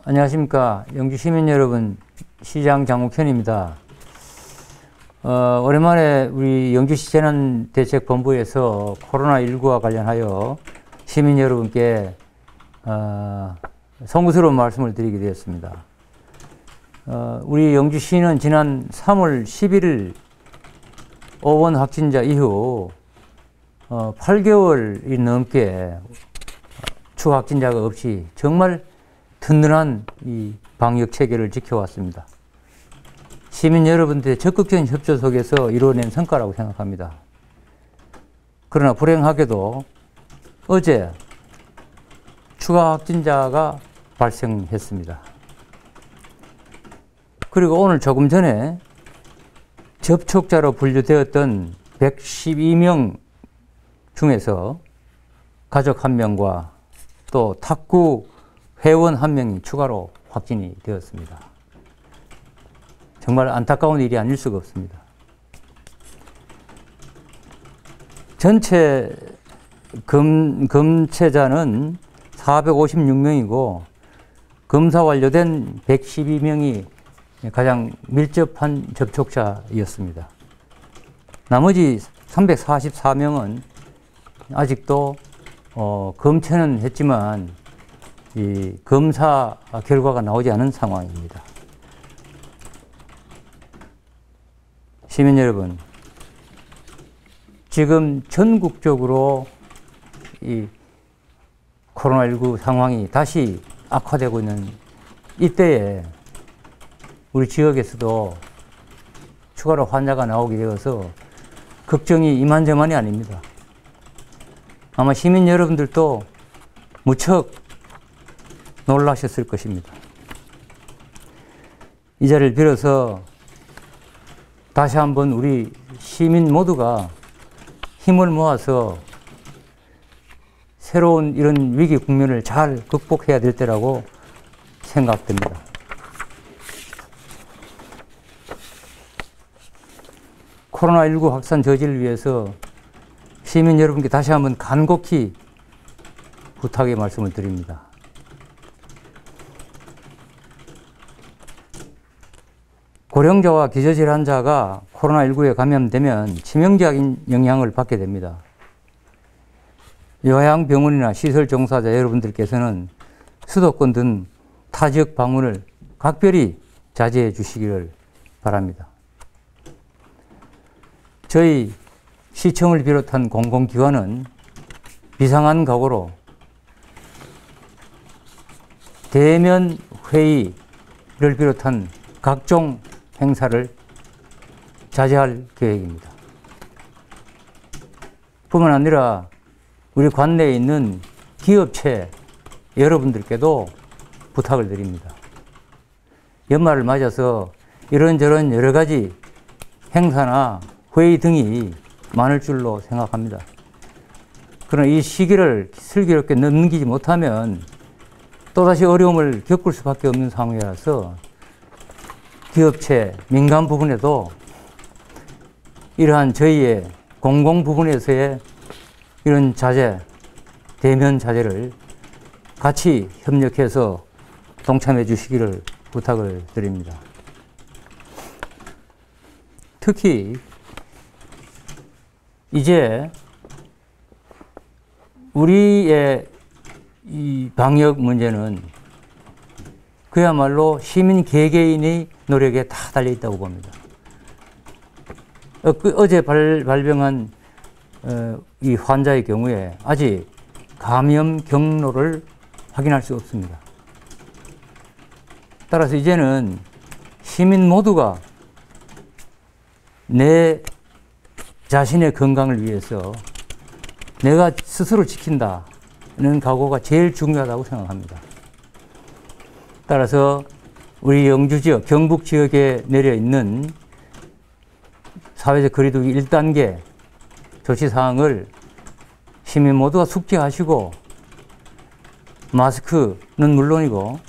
안녕하십니까. 영주 시민 여러분, 시장 장욱현입니다. 오랜만에 우리 영주시 재난대책본부에서 코로나19와 관련하여 시민 여러분께 송구스러운 말씀을 드리게 되었습니다. 우리 영주시는 지난 3월 11일 5원 확진자 이후 8개월이 넘게 추가 확진자가 없이 정말 든든한 이 방역 체계를 지켜왔습니다. 시민 여러분들의 적극적인 협조 속에서 이루어낸 성과라고 생각합니다. 그러나 불행하게도 어제 추가 확진자가 발생했습니다. 그리고 오늘 조금 전에 접촉자로 분류되었던 112명 중에서 가족 1명과 또 탁구 회원 1명이 추가로 확진이 되었습니다. 정말 안타까운 일이 아닐 수가 없습니다. 전체 검체자는 456명이고 검사 완료된 112명이 가장 밀접한 접촉자였습니다. 나머지 344명은 아직도 검체는 했지만 이 검사 결과가 나오지 않은 상황입니다. 시민 여러분, 지금 전국적으로 이 코로나19 상황이 다시 악화되고 있는 이때에 우리 지역에서도 추가로 환자가 나오게 되어서 걱정이 이만저만이 아닙니다. 아마 시민 여러분들도 무척 놀라셨을 것입니다. 이 자리를 빌어서 다시 한번 우리 시민 모두가 힘을 모아서 새로운 이런 위기 국면을 잘 극복해야 될 때라고 생각됩니다. 코로나19 확산 저지를 위해서 시민 여러분께 다시 한번 간곡히 부탁의 말씀을 드립니다. 고령자와 기저질환자가 코로나19에 감염되면 치명적인 영향을 받게 됩니다. 요양병원이나 시설 종사자 여러분들께서는 수도권 등 타지역 방문을 각별히 자제해 주시기를 바랍니다. 저희 시청을 비롯한 공공기관은 비상한 각오로 대면 회의를 비롯한 각종 행사를 자제할 계획입니다. 뿐만 아니라 우리 관내에 있는 기업체 여러분들께도 부탁을 드립니다. 연말을 맞아서 이런저런 여러 가지 행사나 회의 등이 많을 줄로 생각합니다. 그러나 이 시기를 슬기롭게 넘기지 못하면 또다시 어려움을 겪을 수밖에 없는 상황이라서 기업체, 민간 부분에도 이러한 저희의 공공 부분에서의 이런 자제, 대면 자제를 같이 협력해서 동참해 주시기를 부탁을 드립니다. 특히 이제 우리의 이 방역 문제는 그야말로 시민 개개인의 노력에 다 달려 있다고 봅니다. 어제 발병한 이 환자의 경우에 아직 감염 경로를 확인할 수 없습니다. 따라서 이제는 시민 모두가 내 자신의 건강을 위해서 내가 스스로 지킨다는 각오가 제일 중요하다고 생각합니다. 따라서 우리 영주 지역, 경북 지역에 내려 있는 사회적 거리두기 1단계 조치사항을 시민 모두가 숙지하시고 마스크는 물론이고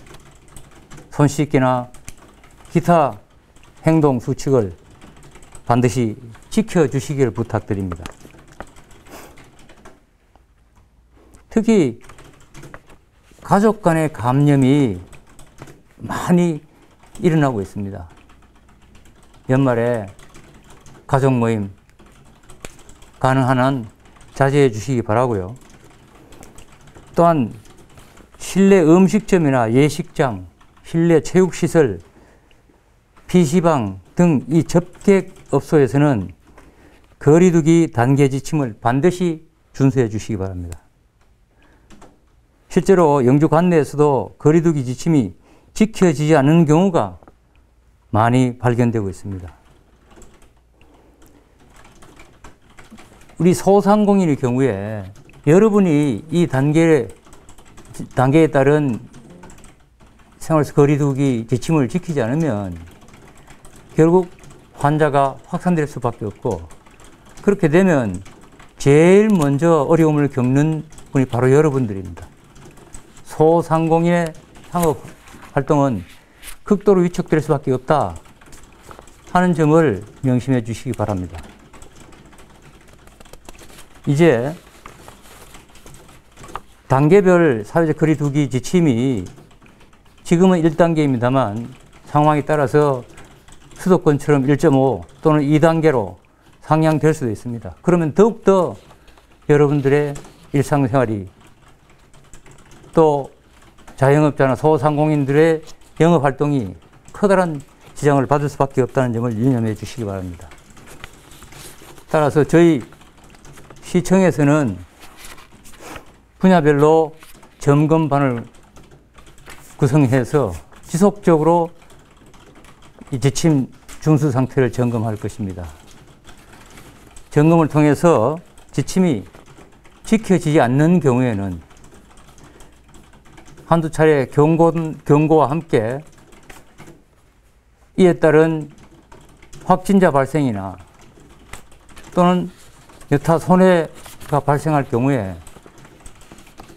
손 씻기나 기타 행동 수칙을 반드시 지켜주시기를 부탁드립니다. 특히 가족 간의 감염이 많이 일어나고 있습니다. 연말에 가족 모임 가능한 한 자제해 주시기 바라고요. 또한 실내 음식점이나 예식장, 실내 체육시설, PC방 등 이 접객업소에서는 거리두기 단계 지침을 반드시 준수해 주시기 바랍니다. 실제로 영주 관내에서도 거리두기 지침이 지켜지지 않는 경우가 많이 발견되고 있습니다. 우리 소상공인의 경우에 여러분이 이 단계에 따른 생활 거리두기 지침을 지키지 않으면 결국 환자가 확산될 수밖에 없고, 그렇게 되면 제일 먼저 어려움을 겪는 분이 바로 여러분들입니다. 소상공인의 상업 활동은 극도로 위축될 수밖에 없다 하는 점을 명심해 주시기 바랍니다. 이제 단계별 사회적 거리두기 지침이 지금은 1단계입니다만 상황에 따라서 수도권처럼 1.5 또는 2단계로 상향될 수도 있습니다. 그러면 더욱더 여러분들의 일상생활이 또 자영업자나 소상공인들의 영업활동이 커다란 지장을 받을 수밖에 없다는 점을 유념해 주시기 바랍니다. 따라서 저희 시청에서는 분야별로 점검반을 구성해서 지속적으로 이 지침 준수 상태를 점검할 것입니다. 점검을 통해서 지침이 지켜지지 않는 경우에는 한두 차례 경고와 함께 이에 따른 확진자 발생이나 또는 여타 손해가 발생할 경우에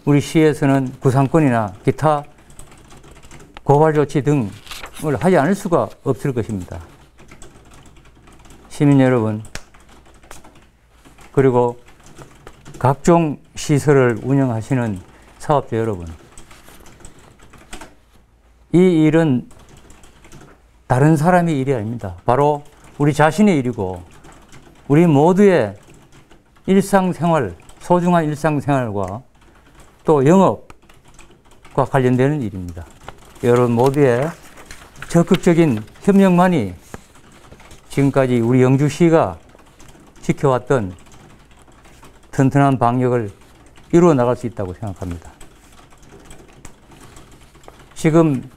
우리 시에서는 구상권이나 기타 고발 조치 등을 하지 않을 수가 없을 것입니다. 시민 여러분, 그리고 각종 시설을 운영하시는 사업자 여러분, 이 일은 다른 사람의 일이 아닙니다. 바로 우리 자신의 일이고 우리 모두의 일상생활, 소중한 일상생활과 또 영업과 관련되는 일입니다. 여러분 모두의 적극적인 협력만이 지금까지 우리 영주시가 지켜왔던 튼튼한 방역을 이루어 나갈 수 있다고 생각합니다. 지금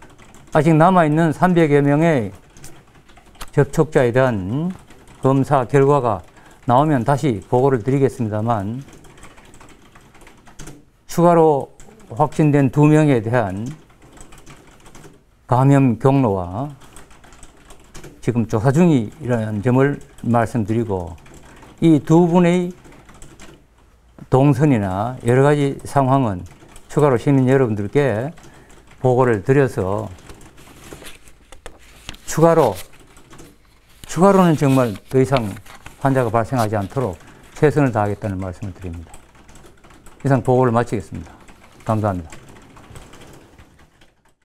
아직 남아있는 300여 명의 접촉자에 대한 검사 결과가 나오면 다시 보고를 드리겠습니다만, 추가로 확진된 2명에 대한 감염 경로와 지금 조사 중이라는 점을 말씀드리고, 이 두 분의 동선이나 여러 가지 상황은 추가로 시민 여러분들께 보고를 드려서 추가로는 정말 더 이상 환자가 발생하지 않도록 최선을 다하겠다는 말씀을 드립니다. 이상 보고를 마치겠습니다. 감사합니다.